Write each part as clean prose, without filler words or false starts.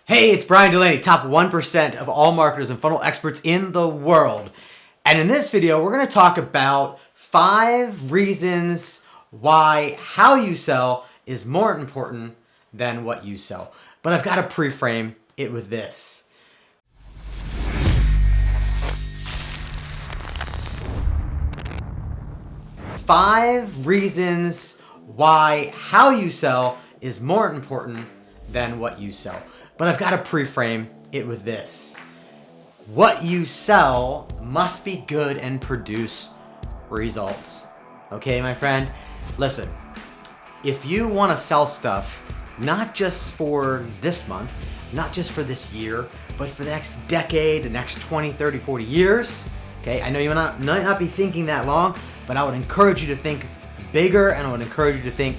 Hey, it's Bryan Dulaney, top 1% of all marketers and funnel experts in the world. And in this video, we're going to talk about 5 reasons why how you sell is more important than what you sell. But I've got to pre-frame it with this. Five reasons why how you sell is more important than what you sell. But I've got to pre-frame it with this. What you sell must be good and produce results. Okay, my friend? Listen, if you want to sell stuff, not just for this month, not just for this year, but for the next decade, the next 20, 30, 40 years, okay? I know you might not be thinking that long, but I would encourage you to think bigger and I would encourage you to think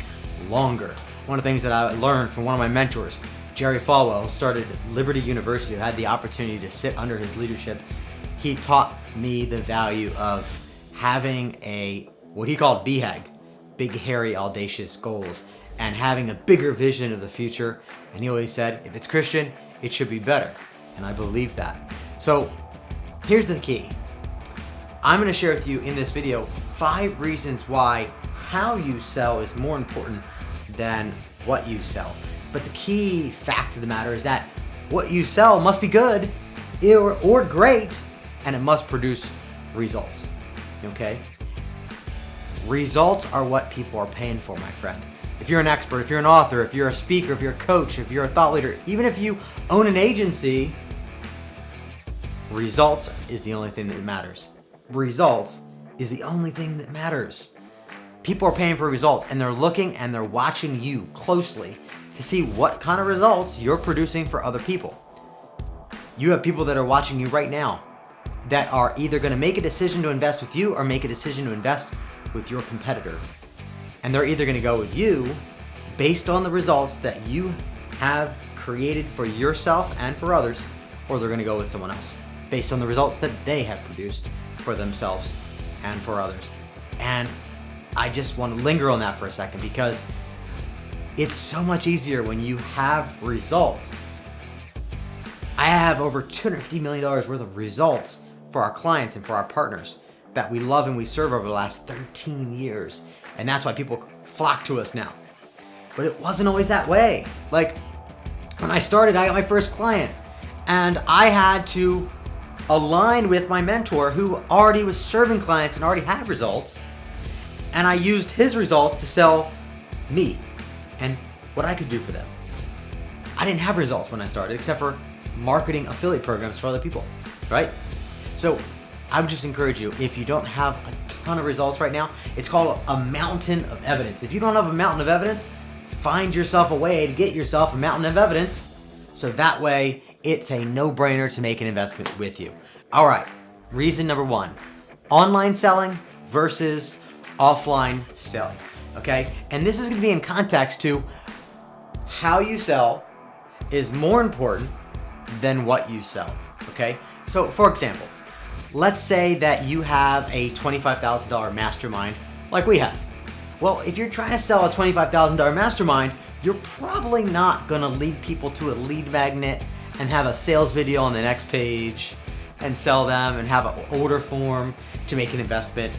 longer. One of the things that I learned from one of my mentors, Jerry Falwell, who started Liberty University, who had the opportunity to sit under his leadership, he taught me the value of having what he called BHAG, big, hairy, audacious goals, and having a bigger vision of the future. And he always said, if it's Christian, it should be better. And I believe that. So here's the key. I'm going to share with you in this video 5 reasons why how you sell is more important than what you sell. But the key fact of the matter is that what you sell must be good or great, and it must produce results, okay? Results are what people are paying for, my friend. If you're an expert, if you're an author, if you're a speaker, if you're a coach, if you're a thought leader, even if you own an agency, results is the only thing that matters. Results is the only thing that matters. People are paying for results, and they're looking and they're watching you closely to see what kind of results you're producing for other people. You have people that are watching you right now that are either going to make a decision to invest with you or make a decision to invest with your competitor. And they're either going to go with you based on the results that you have created for yourself and for others, or they're going to go with someone else based on the results that they have produced for themselves and for others. And I just want to linger on that for a second because it's so much easier when you have results. I have over $250 million worth of results for our clients and for our partners that we love and we serve over the last 13 years. And that's why people flock to us now. But it wasn't always that way. Like when I started, I got my first client and I had to align with my mentor who already was serving clients and already had results. And I used his results to sell me and what I could do for them. I didn't have results when I started except for marketing affiliate programs for other people, right? So I would just encourage you, if you don't have a ton of results right now, it's called a mountain of evidence. If you don't have a mountain of evidence, find yourself a way to get yourself a mountain of evidence so that way it's a no-brainer to make an investment with you. All right, reason number 1, online selling versus offline selling. Okay, and this is going to be in context to how you sell is more important than what you sell. Okay, so for example, let's say that you have a $25,000 mastermind like we have. Well, if you're trying to sell a $25,000 mastermind, you're probably not going to lead people to a lead magnet and have a sales video on the next page and sell them and have an order form to make an investment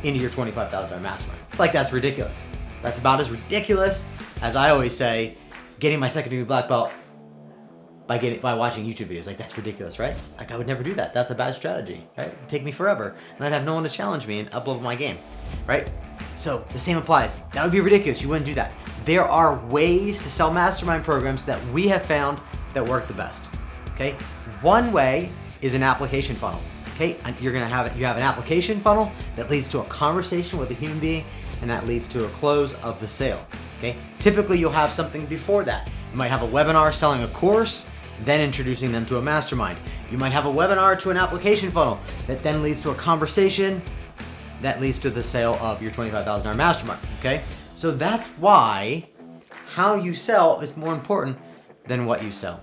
into your $25,000 mastermind. Like, that's ridiculous. That's about as ridiculous as, I always say, getting my second degree black belt by watching YouTube videos. Like, that's ridiculous, right? Like, I would never do that. That's a bad strategy, right? It'd take me forever, and I'd have no one to challenge me and up-level my game, right? So the same applies. That would be ridiculous. You wouldn't do that. There are ways to sell mastermind programs that we have found that work the best, okay? One way is an application funnel. Okay, and you have an application funnel that leads to a conversation with a human being, and that leads to a close of the sale. Okay, typically you'll have something before that. You might have a webinar selling a course, then introducing them to a mastermind. You might have a webinar to an application funnel that then leads to a conversation that leads to the sale of your $25,000 mastermind. Okay, so that's why how you sell is more important than what you sell.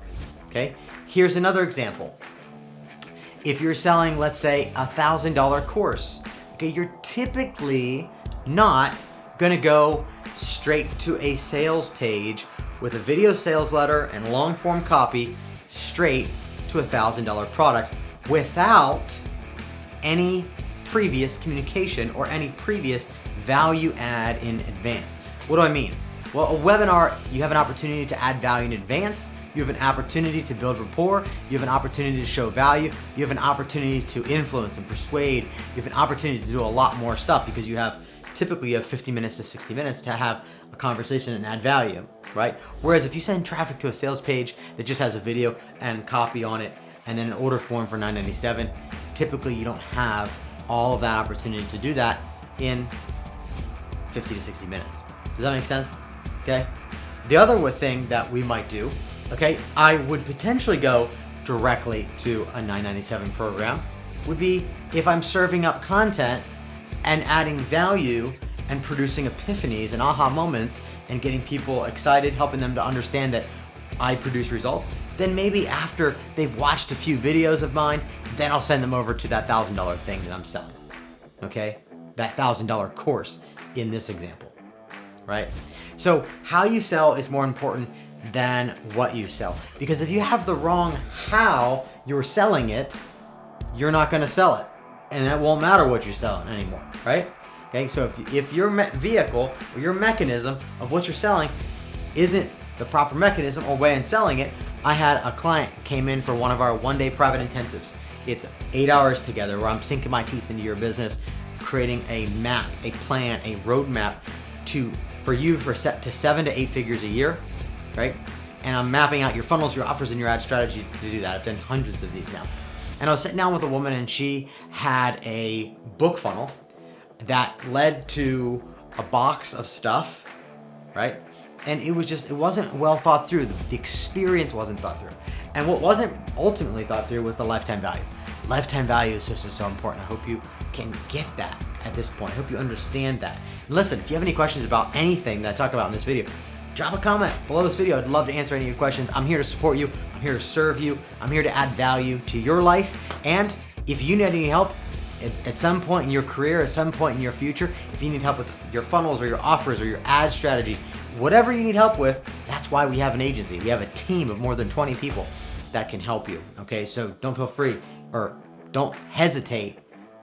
Okay, here's another example. If you're selling, let's say, a $1,000 course, okay, you're typically not gonna go straight to a sales page with a video sales letter and long form copy straight to a $1,000 product without any previous communication or any previous value add in advance. What do I mean? Well, a webinar, you have an opportunity to add value in advance. You have an opportunity to build rapport. You have an opportunity to show value. You have an opportunity to influence and persuade. You have an opportunity to do a lot more stuff because typically you have 50 minutes to 60 minutes to have a conversation and add value, right? Whereas if you send traffic to a sales page that just has a video and copy on it and then an order form for $9.97, typically you don't have all of that opportunity to do that in 50 to 60 minutes. Does that make sense? Okay. The other thing that we might do, okay, I would potentially go directly to a $9.97 program would be if I'm serving up content and adding value and producing epiphanies and aha moments and getting people excited, helping them to understand that I produce results, then maybe after they've watched a few videos of mine, then I'll send them over to that $1,000 thing that I'm selling, okay? That $1,000 course in this example, right? So how you sell is more important than what you sell. Because if you have the wrong how you're selling it, you're not gonna sell it. And that won't matter what you're selling anymore, right? Okay, so if your vehicle or your mechanism of what you're selling isn't the proper mechanism or way in selling it, I had a client came in for one of our one-day private intensives. It's 8 hours together where I'm sinking my teeth into your business, creating a map, a plan, a roadmap for you to 7 to 8 figures a year, right? And I'm mapping out your funnels, your offers, and your ad strategies to do that. I've done hundreds of these now. And I was sitting down with a woman and she had a book funnel that led to a box of stuff, right? And it wasn't well thought through. The experience wasn't thought through. And what wasn't ultimately thought through was the lifetime value. Lifetime value is so important. I hope you can get that at this point. I hope you understand that. And listen, if you have any questions about anything that I talk about in this video, drop a comment below this video. I'd love to answer any of your questions. I'm here to support you. I'm here to serve you. I'm here to add value to your life. And if you need any help at some point in your career, at some point in your future, if you need help with your funnels or your offers or your ad strategy, whatever you need help with, that's why we have an agency. We have a team of more than 20 people that can help you. Okay, so don't feel free or don't hesitate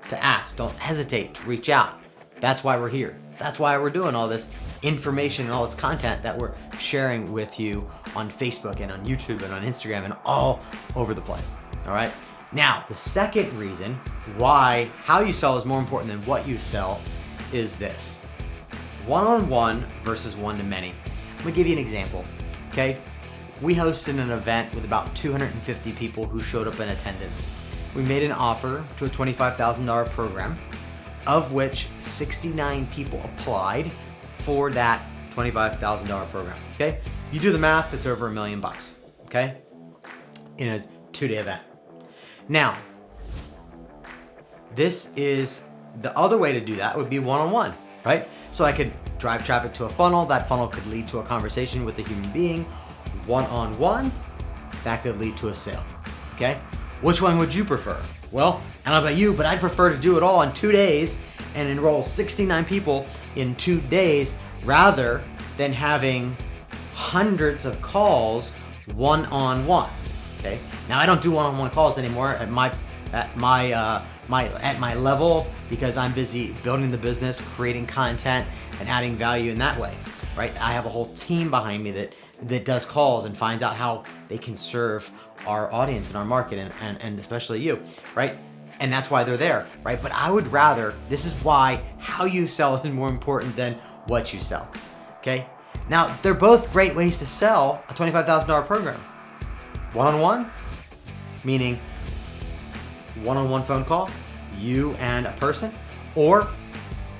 to ask. Don't hesitate to reach out. That's why we're here. That's why we're doing all this information and all this content that we're sharing with you on Facebook and on YouTube and on Instagram and all over the place. All right. Now, the second reason why how you sell is more important than what you sell is this: one-on-one versus one-to-many. I'm gonna give you an example. Okay. We hosted an event with about 250 people who showed up in attendance. We made an offer to a $25,000 program, of which 69 people applied for that $25,000 program, okay? You do the math, it's over $1 million, okay? In a 2-day event. Now, this is, the other way to do that would be one-on-one, right? So I could drive traffic to a funnel, that funnel could lead to a conversation with a human being. One-on-one, that could lead to a sale, okay? Which one would you prefer? Well, I don't know about you, but I'd prefer to do it all in 2 days and enroll 69 people in 2 days rather than having hundreds of calls one-on-one. Okay. Now I don't do one-on-one calls anymore at my level because I'm busy building the business, creating content, and adding value in that way. Right? I have a whole team behind me that does calls and finds out how they can serve our audience and our market and especially you, right? And that's why they're there, right? But I would rather, this is why how you sell is more important than what you sell, okay? Now, they're both great ways to sell a $25,000 program. One-on-one, meaning one-on-one phone call, you and a person, or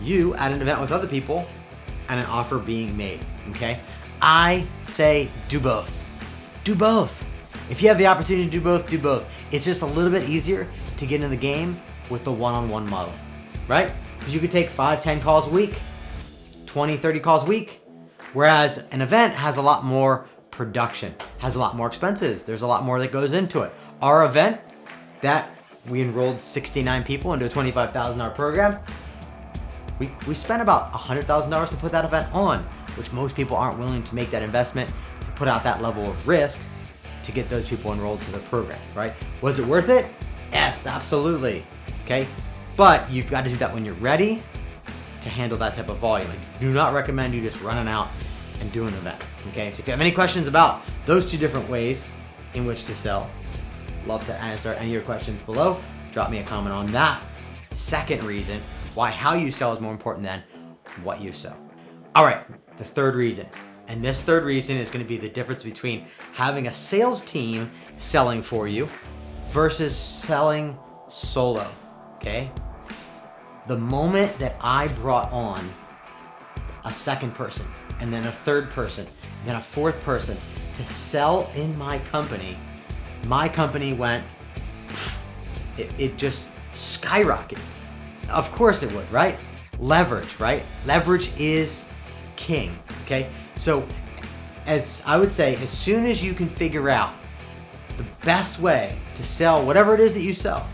you at an event with other people and an offer being made, okay? I say do both. Do both. If you have the opportunity to do both, do both. It's just a little bit easier to get in the game with the one-on-one model, right? Because you could take 5, 10 calls a week, 20, 30 calls a week, whereas an event has a lot more production, has a lot more expenses. There's a lot more that goes into it. Our event that we enrolled 69 people into a $25,000 program, we spent about $100,000 to put that event on, which most people aren't willing to make that investment to put out that level of risk to get those people enrolled to the program, right? Was it worth it? Yes, absolutely. Okay, but you've got to do that when you're ready to handle that type of volume. I do not recommend you just running out and doing an event. Okay, so if you have any questions about those two different ways in which to sell, love to answer any of your questions below. Drop me a comment on that. Second reason why how you sell is more important than what you sell. All right, the third reason. And this third reason is going to be the difference between having a sales team selling for you versus selling solo, okay? The moment that I brought on a second person and then a third person, and then a fourth person to sell in my company went, it just skyrocketed. Of course it would, right? Leverage, right? Leverage is king, okay? So as I would say, as soon as you can figure out the best way to sell whatever it is that you sell,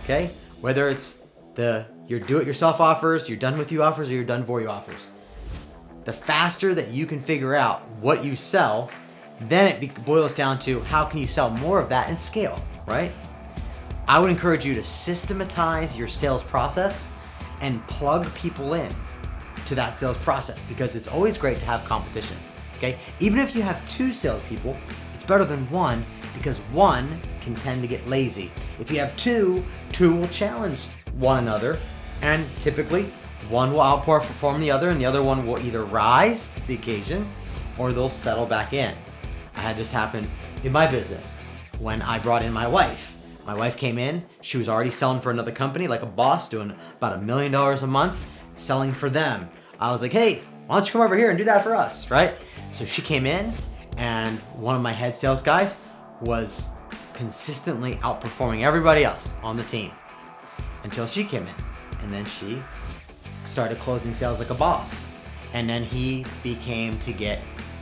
okay? Whether it's your do-it-yourself offers, your done-with-you offers, or your done-for-you offers. The faster that you can figure out what you sell, then it boils down to how can you sell more of that and scale, right? I would encourage you to systematize your sales process and plug people in to that sales process, because it's always great to have competition, okay? Even if you have 2 salespeople, it's better than 1, because 1 can tend to get lazy. If you have 2 will challenge one another, and typically one will outperform the other, and the other one will either rise to the occasion or they'll settle back in. I had this happen in my business when I brought in my wife. My wife came in, she was already selling for another company like a boss, doing about $1 million a month, selling for them. I was like, hey, why don't you come over here and do that for us, right? So she came in, and one of my head sales guys was consistently outperforming everybody else on the team until she came in. And then she started closing sales like a boss. And then he began to get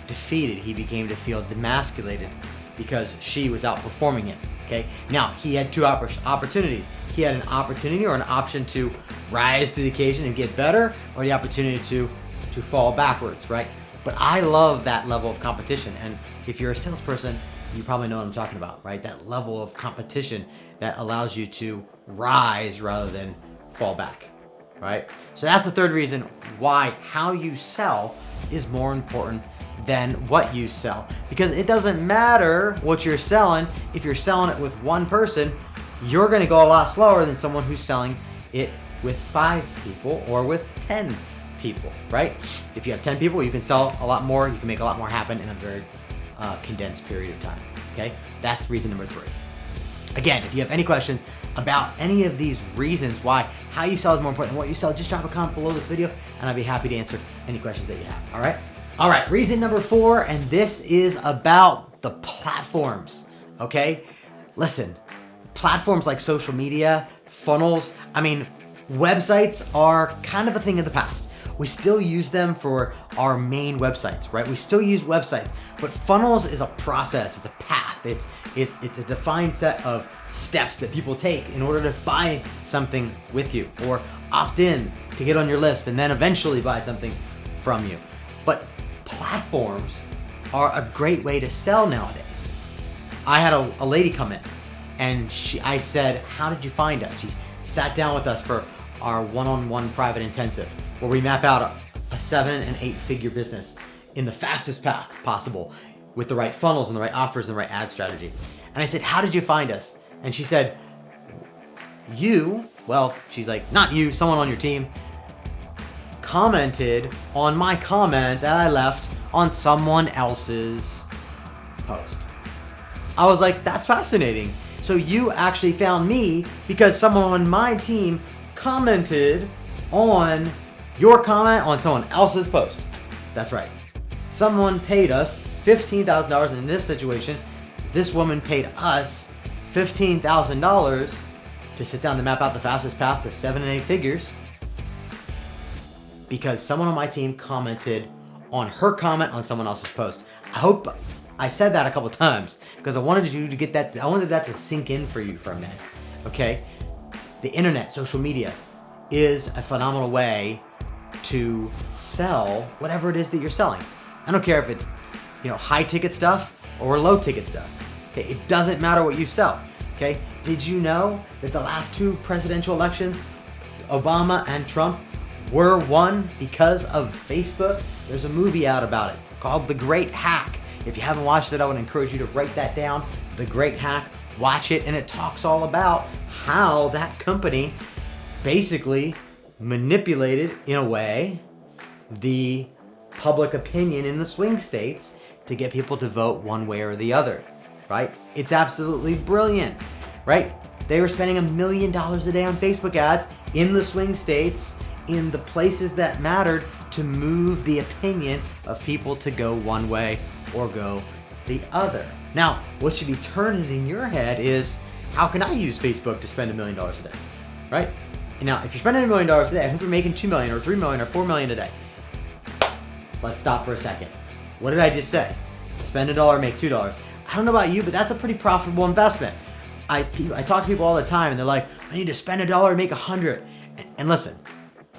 defeated. He began to feel demasculated because she was outperforming him, okay? Now, he had 2 opportunities. He had an opportunity or an option to rise to the occasion and get better, or the opportunity to fall backwards, right? But I love that level of competition. And if you're a salesperson, you probably know what I'm talking about, right? That level of competition that allows you to rise rather than fall back, right? So that's the third reason why how you sell is more important than what you sell. Because it doesn't matter what you're selling. If you're selling it with 1 person, you're gonna go a lot slower than someone who's selling it with 5 people or with 10 people, right? If you have 10 people, you can sell a lot more, you can make a lot more happen in a very condensed period of time, okay? That's reason number 3. Again, if you have any questions about any of these reasons why how you sell is more important than what you sell, just drop a comment below this video and I'd be happy to answer any questions that you have, all right? All right, reason number 4, and this is about the platforms, okay? Listen, platforms like social media, funnels, I mean, websites are kind of a thing of the past. We still use them for our main websites, right? We still use websites, but funnels is a process, it's a path, it's a defined set of steps that people take in order to buy something with you or opt in to get on your list and then eventually buy something from you. But platforms are a great way to sell nowadays. I had a lady come in and I said, how did you find us? She sat down with us for our one-on-one private intensive where we map out a 7 and 8 figure business in the fastest path possible with the right funnels and the right offers and the right ad strategy. And I said, how did you find us? And she said, she's like, not you, someone on your team commented on my comment that I left on someone else's post. I was like, that's fascinating. So you actually found me because someone on my team commented on your comment on someone else's post. That's right. Someone paid us $15,000. In this situation, this woman paid us $15,000 to sit down to map out the fastest path to 7 and 8 figures because someone on my team commented on her comment on someone else's post. I hope I said that a couple times because I wanted you to get that. I wanted that to sink in for you for a minute. Okay? The internet, social media is a phenomenal way to sell whatever it is that you're selling. I don't care if it's, high ticket stuff or low ticket stuff. Okay, it doesn't matter what you sell. Okay, did you know that the last 2 presidential elections, Obama and Trump, were won because of Facebook? There's a movie out about it called The Great Hack. If you haven't watched it, I would encourage you to write that down. The Great Hack. Watch it, and it talks all about how that company basically manipulated, in a way, the public opinion in the swing states to get people to vote one way or the other, right? It's absolutely brilliant, right? They were spending $1 million a day on Facebook ads in the swing states, in the places that mattered, to move the opinion of people to go one way or go the other. Now, what should be turning in your head is, how can I use Facebook to spend $1 million a day, right? And now, if you're spending $1 million a day, I hope you're making $2 million or $3 million or $4 million a day. Let's stop for a second. What did I just say? Spend $1, make $2. I don't know about you, but that's a pretty profitable investment. I talk to people all the time, and they're like, I need to spend $1 and make 100. And listen,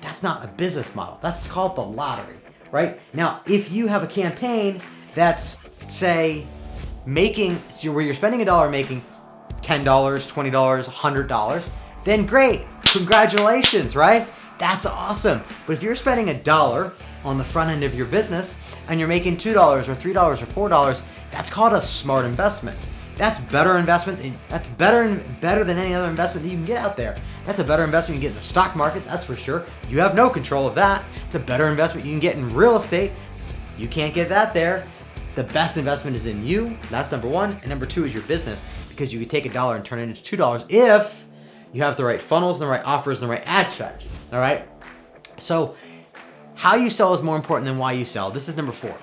that's not a business model. That's called the lottery, right? Now, if you have a campaign that's, say, where you're spending $1, making $10, $20, $100, then great, congratulations, right? That's awesome. But if you're spending $1 on the front end of your business and you're making $2 or $3 or $4, that's called a smart investment. That's better investment. That's better than any other investment that you can get out there. That's a better investment you can get in the stock market, that's for sure. You have no control of that. It's a better investment you can get in real estate. You can't get that there. The best investment is in you. That's number 1. And number 2 is your business, because you can take $1 and turn it into $2 if you have the right funnels and the right offers and the right ad strategy. All right. So how you sell is more important than why you sell. This is number 4.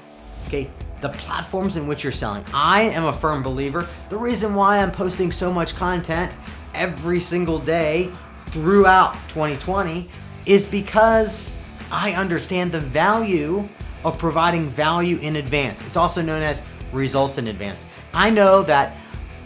Okay. The platforms in which you're selling. I am a firm believer. The reason why I'm posting so much content every single day throughout 2020 is because I understand the value of providing value in advance. It's also known as results in advance. I know that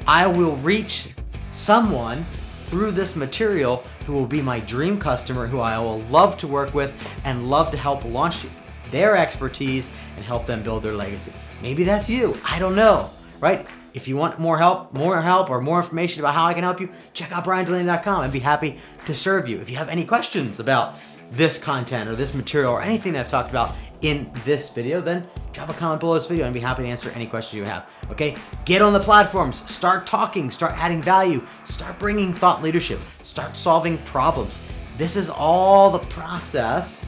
I will reach someone through this material who will be my dream customer, who I will love to work with and love to help launch their expertise and help them build their legacy. Maybe that's you. I don't know, right? If you want more help or more information about how I can help you, check out BryanDulaney.com. I'd be happy to serve you. If you have any questions about this content or this material or anything that I've talked about in this video, then drop a comment below this video and I'd be happy to answer any questions you have, okay? Get on the platforms, start talking, start adding value, start bringing thought leadership, start solving problems. This is all the process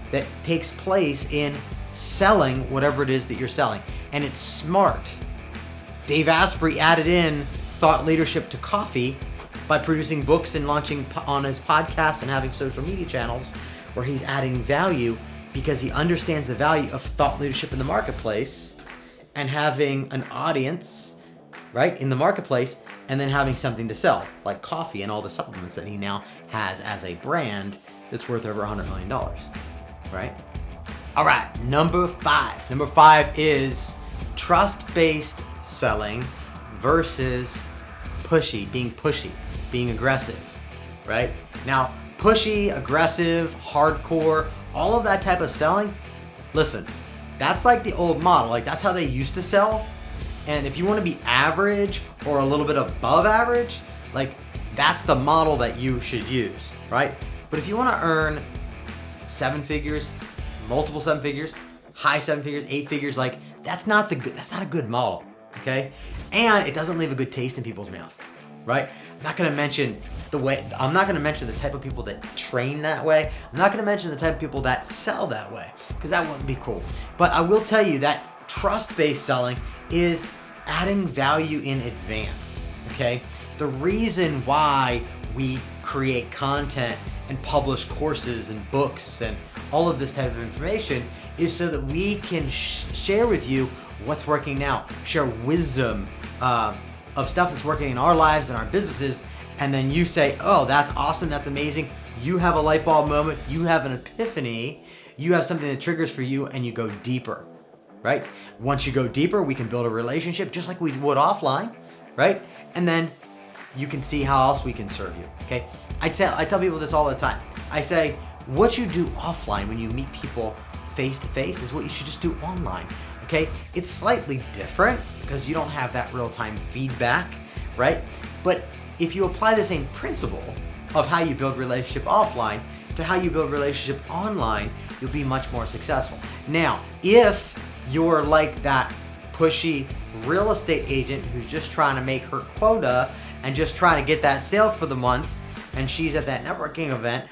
that takes place in selling whatever it is that you're selling. And it's smart. Dave Asprey added in thought leadership to coffee by producing books and launching on his podcast and having social media channels where he's adding value, because he understands the value of thought leadership in the marketplace and having an audience, right, in the marketplace, and then having something to sell, like coffee and all the supplements that he now has as a brand that's worth over $100 million, right? All right, number 5. Number 5 is trust-based selling versus pushy, being aggressive, right? Now, pushy, aggressive, hardcore, all of that type of selling, listen, that's like the old model. Like, that's how they used to sell. And if you want to be average or a little bit above average, like, that's the model that you should use, right? But if you want to earn 7 figures, multiple 7 figures, high 7 figures, 8 figures, like, that's not a good model, okay? And it doesn't leave a good taste in people's mouth, right? I'm not gonna mention the type of people that train that way. I'm not gonna mention the type of people that sell that way, because that wouldn't be cool. But I will tell you that trust-based selling is adding value in advance, okay? The reason why we create content and publish courses and books and all of this type of information is so that we can share with you what's working now, share wisdom of stuff that's working in our lives and our businesses, and then you say, oh, that's awesome, that's amazing. You have a light bulb moment, you have an epiphany, you have something that triggers for you, and you go deeper, right? Once you go deeper, we can build a relationship just like we would offline, right? And then you can see how else we can serve you, okay? I tell people this all the time. I say, what you do offline when you meet people face to face is what you should just do online. okay? It's slightly different because you don't have that real-time feedback, right? But if you apply the same principle of how you build relationship offline to how you build relationship online, you'll be much more successful. Now, if you're like that pushy real estate agent who's just trying to make her quota and just trying to get that sale for the month, and she's at that networking event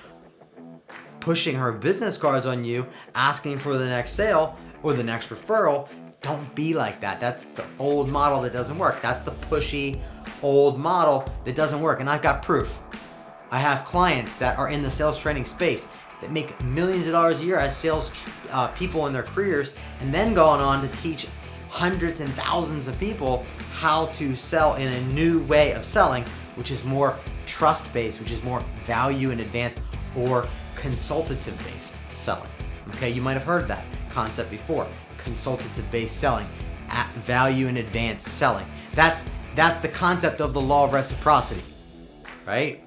pushing her business cards on you, asking for the next sale or the next referral, don't be like that. That's the old model that doesn't work. That's the pushy old model that doesn't work. And I've got proof. I have clients that are in the sales training space that make millions of dollars a year as sales people in their careers, and then going on to teach hundreds and thousands of people how to sell in a new way of selling, which is more trust-based, which is more value in advance or consultative-based selling. Okay, you might have heard that concept before. Consultative-based selling, at value in advance selling. That's the concept of the law of reciprocity, right?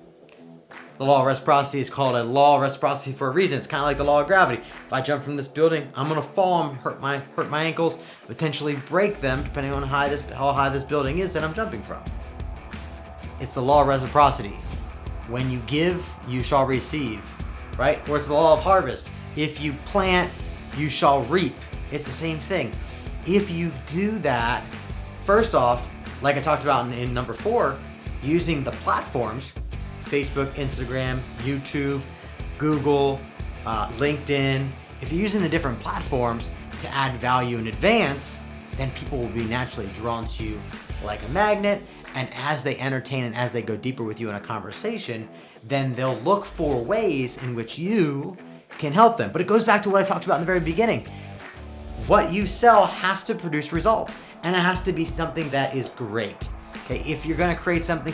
The law of reciprocity is called a law of reciprocity for a reason. It's kind of like the law of gravity. If I jump from this building, I'm gonna fall and hurt my ankles, potentially break them, depending on how high this building is that I'm jumping from. It's the law of reciprocity. When you give, you shall receive, right? Or it's the law of harvest. If you plant, you shall reap. It's the same thing. If you do that, first off, like I talked about in number 4, using the platforms, Facebook, Instagram, YouTube, Google, LinkedIn. If you're using the different platforms to add value in advance, then people will be naturally drawn to you like a magnet. And as they entertain and as they go deeper with you in a conversation, then they'll look for ways in which you can help them. But it goes back to what I talked about in the very beginning. What you sell has to produce results, and it has to be something that is great. Okay, if you're gonna create something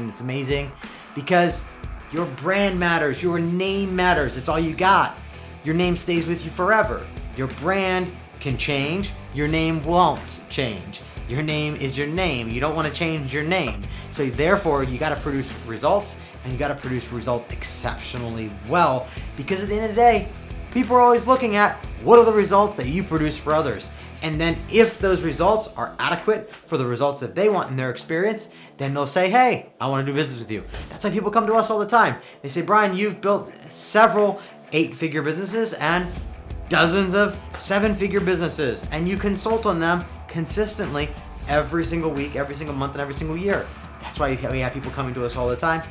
that's amazing, because your brand matters, your name matters. It's all you got. Your name stays with you forever. Your brand can change, your name won't change. Your name is your name. You don't want to change your name. So therefore, you got to produce results, and you got to produce results exceptionally well, because at the end of the day, people are always looking at what are the results that you produce for others. And then if those results are adequate for the results that they want in their experience, then they'll say, hey, I want to do business with you. That's why people come to us all the time. They say, Bryan, you've built several 8-figure businesses and dozens of 7-figure businesses, and you consult on them consistently every single week, every single month, and every single year. That's why we have people coming to us all the time,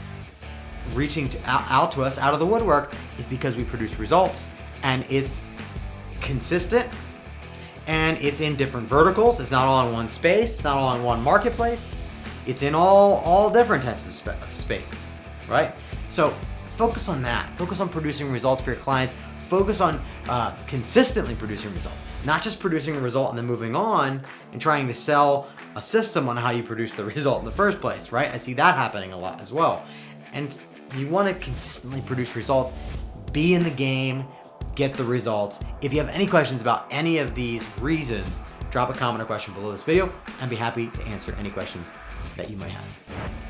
reaching out to us out of the woodwork, is because we produce results, and it's consistent, and it's in different verticals. It's not all in one space. It's not all in one marketplace. It's in all different types of spaces, right? So focus on that. Focus on producing results for your clients. Focus on consistently producing results, not just producing a result and then moving on and trying to sell a system on how you produce the result in the first place, right? I see that happening a lot as well. And you want to consistently produce results, be in the game, get the results. If you have any questions about any of these reasons, drop a comment or question below this video. I'd be happy to answer any questions that you might have.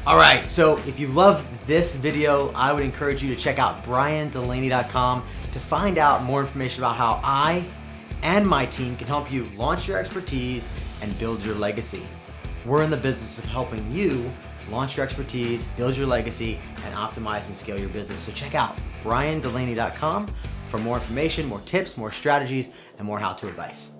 All right, so if you love this video, I would encourage you to check out bryandulaney.com to find out more information about how I and my team can help you launch your expertise and build your legacy. We're in the business of helping you launch your expertise, build your legacy, and optimize and scale your business. So check out bryandulaney.com for more information, more tips, more strategies, and more how-to advice.